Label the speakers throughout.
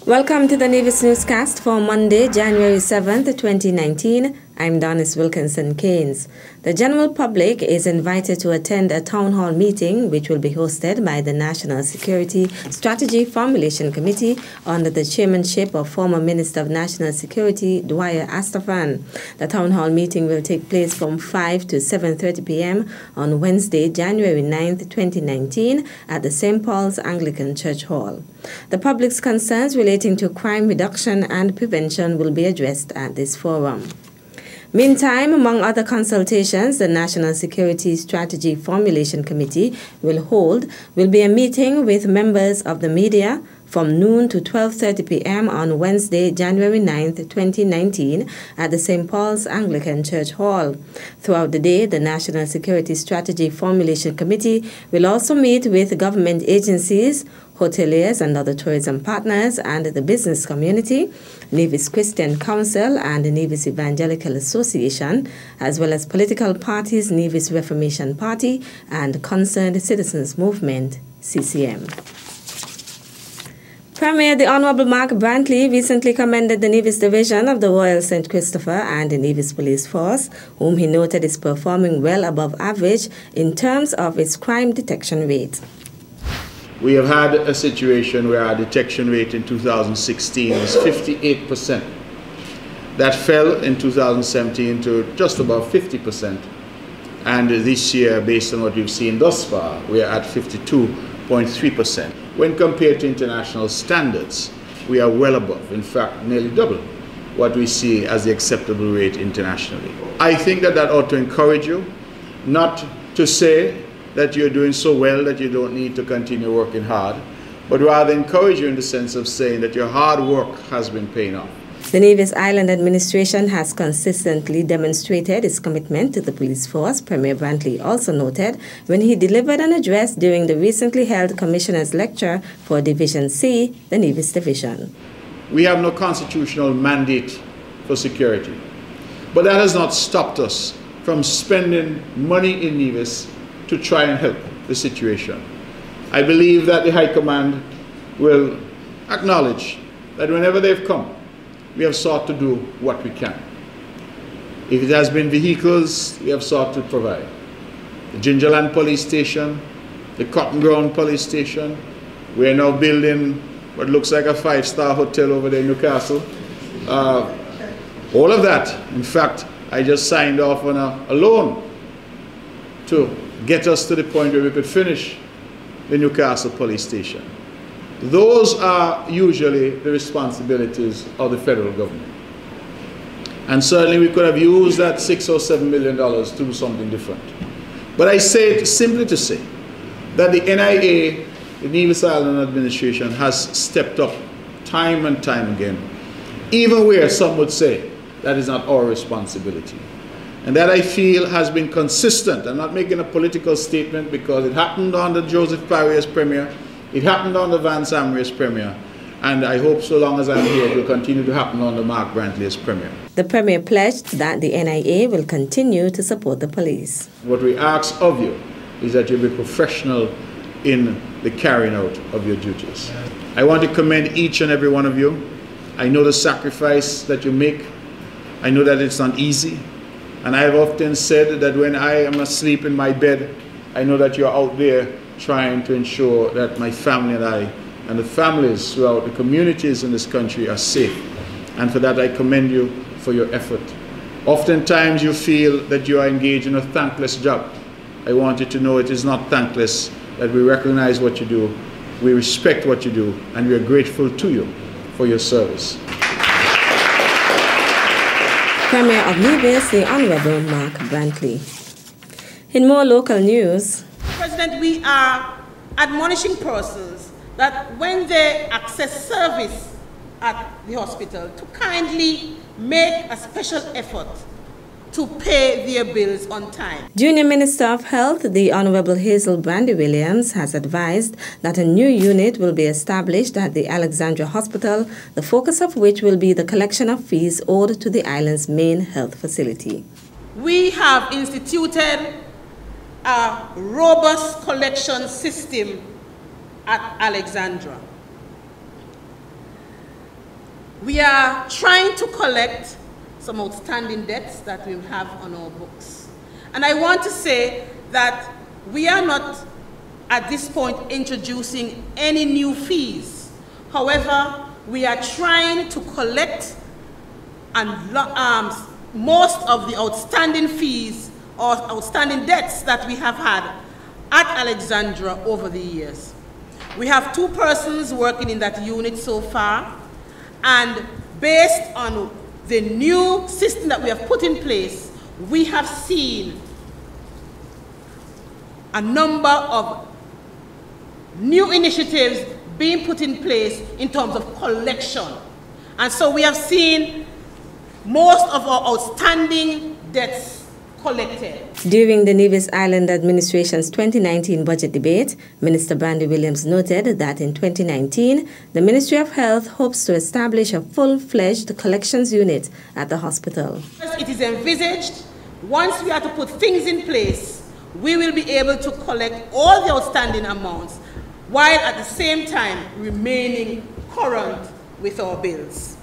Speaker 1: Welcome to the Nevis Newscast for Monday, January 7th, 2019. I'm Donis Wilkinson Keynes. The general public is invited to attend a town hall meeting which will be hosted by the National Security Strategy Formulation Committee under the chairmanship of former Minister of National Security Dwyer Astafan. The town hall meeting will take place from 5 to 7:30 p.m. on Wednesday, January 9th, 2019 at the St. Paul's Anglican Church Hall. The public's concerns relating to crime reduction and prevention will be addressed at this forum. Meantime, among other consultations, the National Security Strategy Formulation Committee will be a meeting with members of the media from noon to 12:30 p.m. on Wednesday, January 9th, 2019 at the St. Paul's Anglican Church Hall. Throughout the day, the National Security Strategy Formulation Committee will also meet with government agencies, hoteliers and other tourism partners and the business community, Nevis Christian Council and the Nevis Evangelical Association, as well as political parties, Nevis Reformation Party and Concerned Citizens Movement, CCM. Premier the Honorable Mark Brantley recently commended the Nevis Division of the Royal St. Christopher and the Nevis Police Force, whom he noted is performing well above average in terms of its crime detection rate.
Speaker 2: We have had a situation where our detection rate in 2016 was 58%. That fell in 2017 to just above 50%. And this year, based on what we've seen thus far, we are at 52.3%. When compared to international standards, we are well above, in fact, nearly double what we see as the acceptable rate internationally. I think that ought to encourage you, not to say that you're doing so well that you don't need to continue working hard, but rather encourage you in the sense of saying that your hard work has been paying off.
Speaker 1: The Nevis Island administration has consistently demonstrated its commitment to the police force, Premier Brantley also noted when he delivered an address during the recently held Commissioner's Lecture for Division C, the Nevis Division.
Speaker 2: We have no constitutional mandate for security, but that has not stopped us from spending money in Nevis to try and help the situation. I believe that the High Command will acknowledge that whenever they've come, we have sought to do what we can. If it has been vehicles, we have sought to provide. The Gingerland Police Station, the Cotton Ground Police Station, we are now building what looks like a 5-star hotel over there in Newcastle. All of that, in fact, I just signed off on a loan to get us to the point where we could finish the Newcastle Police Station. Those are usually the responsibilities of the federal government. And certainly we could have used that $6 or $7 million to do something different. But I say it simply to say that the NIA, the Nevis Island Administration, has stepped up time and time again, even where some would say that is not our responsibility. And that I feel has been consistent. I'm not making a political statement because it happened under Joseph Parry as Premier, it happened under Vance Amry as Premier, and I hope so long as I'm here it will continue to happen under Mark Brantley as Premier.
Speaker 1: The Premier pledged that the NIA will continue to support the police.
Speaker 2: What we ask of you is that you be professional in the carrying out of your duties. I want to commend each and every one of you. I know the sacrifice that you make. I know that it's not easy. And I have often said that when I am asleep in my bed, I know that you're out there trying to ensure that my family and I and the families throughout the communities in this country are safe. And for that I commend you for your effort. Oftentimes you feel that you are engaged in a thankless job. I want you to know it is not thankless, that we recognize what you do, we respect what you do, and we are grateful to you for your service.
Speaker 1: Premier of Nevis, the Honorable Mark Brantley. In more local news,
Speaker 3: President, we are admonishing persons that when they access service at the hospital to kindly make a special effort to pay their bills on time.
Speaker 1: Junior Minister of Health, the Honorable Hazel Brandy Williams, has advised that a new unit will be established at the Alexandra Hospital, the focus of which will be the collection of fees owed to the island's main health facility.
Speaker 3: We have instituted a robust collection system at Alexandra. we are trying to collect some outstanding debts that we have on our books. And I want to say that we are not at this point introducing any new fees. However, we are trying to collect most of the outstanding fees or outstanding debts that we have had at Alexandra over the years. We have 2 persons working in that unit so far, and based on the new system that we have put in place, we have seen a number of new initiatives being put in place in terms of collection. And so we have seen most of our outstanding debts collected.
Speaker 1: During the Nevis Island Administration's 2019 budget debate, Minister Brandy Williams noted that in 2019, the Ministry of Health hopes to establish a full-fledged collections unit at the hospital.
Speaker 3: It is envisaged, once we are to put things in place, we will be able to collect all the outstanding amounts while at the same time remaining current with our bills.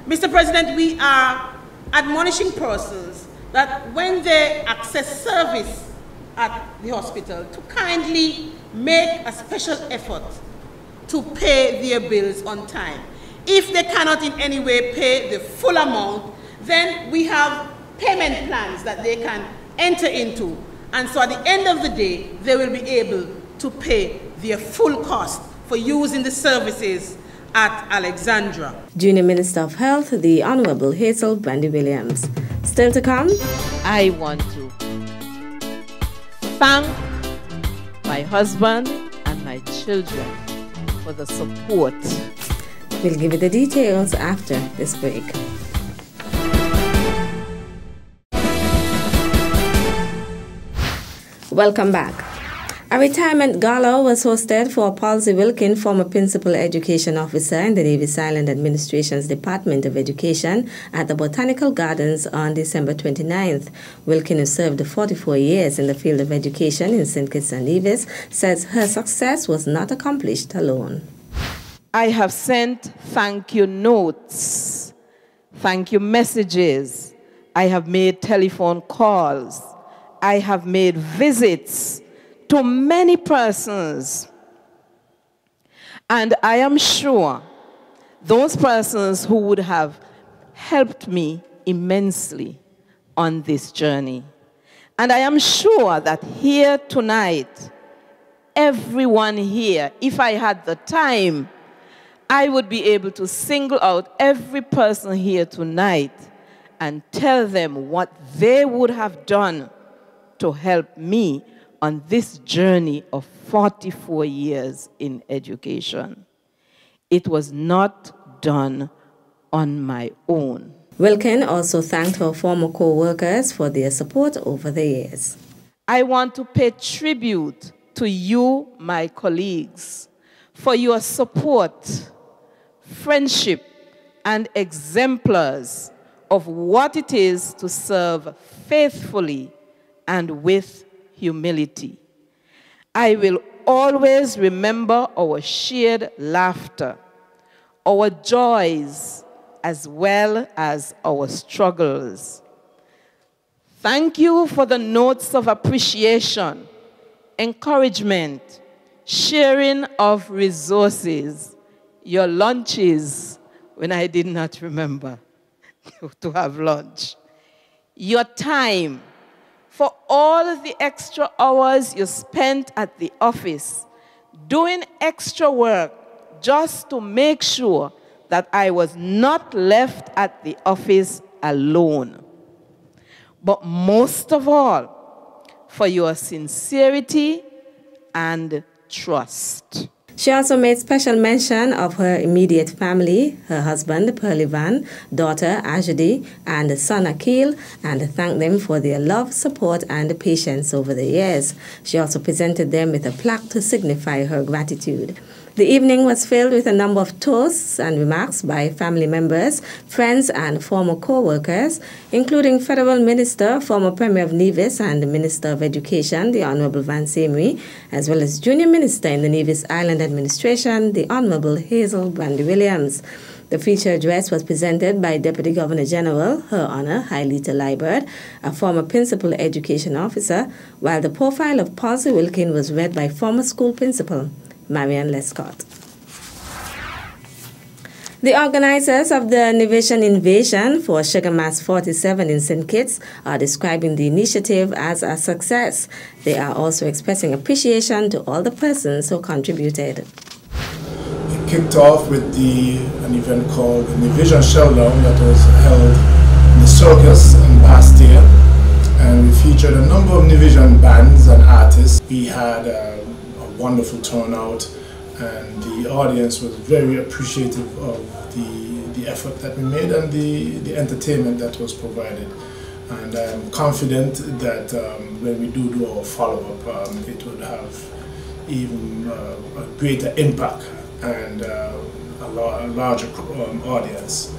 Speaker 3: Mr. President, we are admonishing persons that when they access service at the hospital, to kindly make a special effort to pay their bills on time. If they cannot in any way pay the full amount, then we have payment plans that they can enter into. And so at the end of the day, they will be able to pay their full cost for using the services at Alexandra.
Speaker 1: Junior Minister of Health, the Honorable Hazel Brandy Williams. Still to come,
Speaker 4: I want to thank my husband and my children for the support.
Speaker 1: We'll give you the details after this break. Welcome back. A retirement gala was hosted for Palsy Wilkin, former Principal Education Officer in the Nevis Island Administration's Department of Education, at the Botanical Gardens on December 29th. Wilkin, who served 44 years in the field of education in St. Kitts and Nevis, says her success was not accomplished alone.
Speaker 4: I have sent thank you notes, thank you messages. I have made telephone calls. I have made visits to many persons. And I am sure those persons who would have helped me immensely on this journey. And I am sure that here tonight, everyone here, if I had the time, I would be able to single out every person here tonight and tell them what they would have done to help me on this journey of 44 years in education. It was not done on my own.
Speaker 1: Wilkin also thanked her former co-workers for their support over the years.
Speaker 4: I want to pay tribute to you, my colleagues, for your support, friendship, and exemplars of what it is to serve faithfully and with humility. I will always remember our shared laughter, our joys, as well as our struggles. Thank you for the notes of appreciation, encouragement, sharing of resources, your lunches when I did not remember to have lunch, your time, for all the extra hours you spent at the office, doing extra work just to make sure that I was not left at the office alone. But most of all, for your sincerity and trust.
Speaker 1: She also made special mention of her immediate family, her husband, Pearlie Van, daughter, Ajadi, and son, Akil, and thanked them for their love, support, and patience over the years. She also presented them with a plaque to signify her gratitude. The evening was filled with a number of toasts and remarks by family members, friends and former co-workers, including Federal Minister, former Premier of Nevis and the Minister of Education, the Honorable Van Semri, as well as Junior Minister in the Nevis Island Administration, the Honorable Hazel Brandy Williams. The feature address was presented by Deputy Governor General, Her Honor Hailita Liburd, a former Principal Education Officer, while the profile of Palsy Wilkin was read by former school principal Marian Lescott. The organizers of the Nevision Invasion for Sugar Mass 47 in St. Kitts are describing the initiative as a success. They are also expressing appreciation to all the persons who contributed.
Speaker 5: It kicked off with an event called the Nevision Showdown that was held in the circus in Bastia, and we featured a number of Nevision bands and artists. We had a wonderful turnout, and the audience was very appreciative of the effort that we made and the entertainment that was provided. And I'm confident that when we do our follow-up, it would have even a greater impact and a larger audience.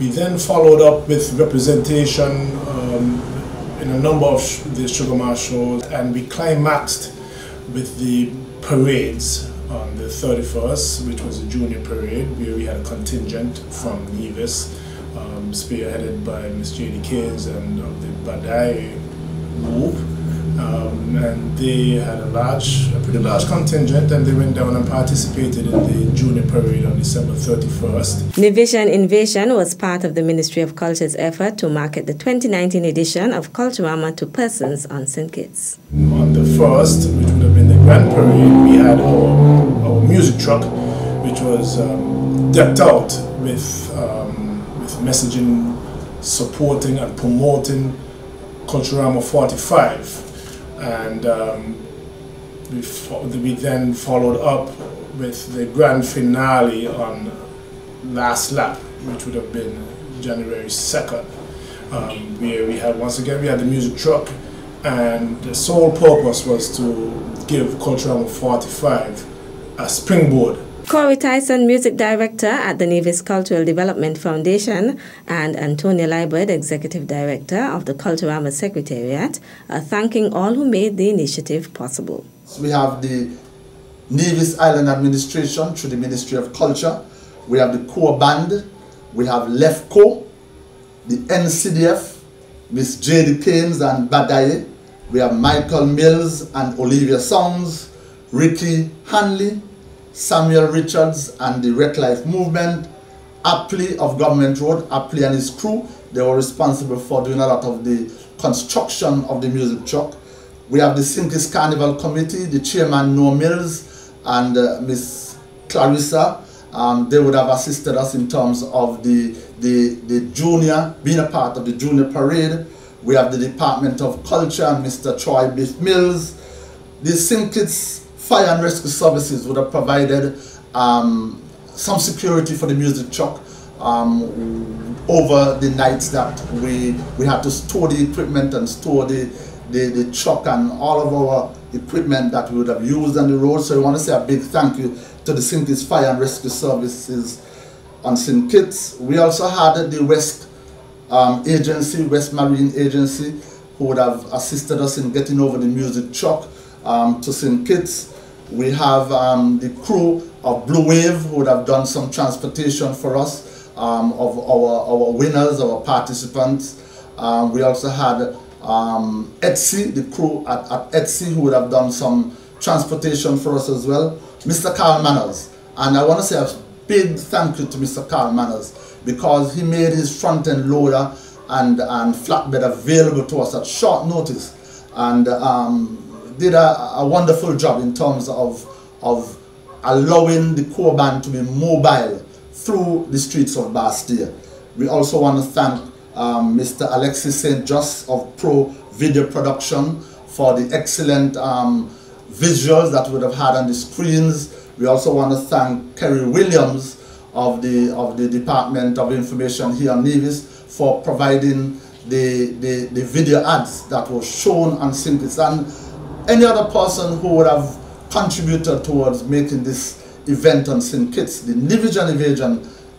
Speaker 5: We then followed up with representation in a number of the Sugar Mass shows, and we climaxed with the parades on the 31st, which was a junior parade, where we had a contingent from Nevis, spearheaded by Miss J.D. Keynes and of the Badai group. And they had a pretty large contingent, and they went down and participated in the junior parade on December 31st.
Speaker 1: Nevision Invasion was part of the Ministry of Culture's effort to market the 2019 edition of Culturama to persons on St. Kitts.
Speaker 5: On the 1st, which would have been the grand parade, we had our music truck, which was decked out with messaging supporting and promoting Culturama 45. And we then followed up with the grand finale on Last Lap, which would have been January 2nd, where we had, once again, we had the music truck, and the sole purpose was to give Culturama 45 a springboard.
Speaker 1: Corey Tyson, Music Director at the Nevis Cultural Development Foundation, and Antonia Liburd, Executive Director of the Culturama Secretariat, are thanking all who made the initiative possible.
Speaker 6: We have the Nevis Island Administration through the Ministry of Culture, we have the Core Band, we have LEFCO, the NCDF, Miss J.D. Keynes and Badaye, we have Michael Mills and Olivia Sounds, Ricky Hanley, Samuel Richards and the Wreck Life Movement, Apley of Government Road, Apley and his crew. They were responsible for doing a lot of the construction of the music truck. We have the St. Kitts Carnival Committee, the chairman Noah Mills and Miss Clarissa. They would have assisted us in terms of the junior, being a part of the junior parade. We have the Department of Culture and Mr. Troy Biff Mills. The St. Kitts Fire and Rescue Services would have provided some security for the music truck over the nights that we had to store the equipment and store the truck and all of our equipment that we would have used on the road. So we want to say a big thank you to the St. Kitts Fire and Rescue Services on St. Kitts. We also had the West West Marine Agency, who would have assisted us in getting over the music truck to St. Kitts. We have the crew of Blue Wave, who would have done some transportation for us of our winners, our participants. We also had Etsy, the crew at Etsy, who would have done some transportation for us as well. Mr. Carl Manners, and I want to say a big thank you to Mr. Carl Manners, because he made his front-end loader and flatbed available to us at short notice, and did a wonderful job in terms of allowing the core band to be mobile through the streets of Bastia. We also want to thank Mr. Alexis St. Just of Pro Video Production for the excellent visuals that we would have had on the screens. We also want to thank Kerry Williams of the Department of Information here in Nevis for providing the video ads that were shown on St. Kitts, and any other person who would have contributed towards making this event on St. Kitts, the Nevis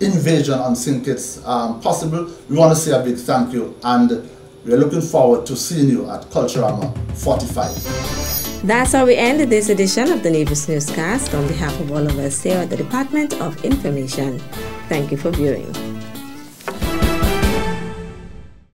Speaker 6: invasion on St. Kitts possible. We want to say a big thank you, and we are looking forward to seeing you at Culturama 45.
Speaker 1: That's how we end this edition of the Nevis Newscast. On behalf of all of us here at the Department of Information, thank you for viewing.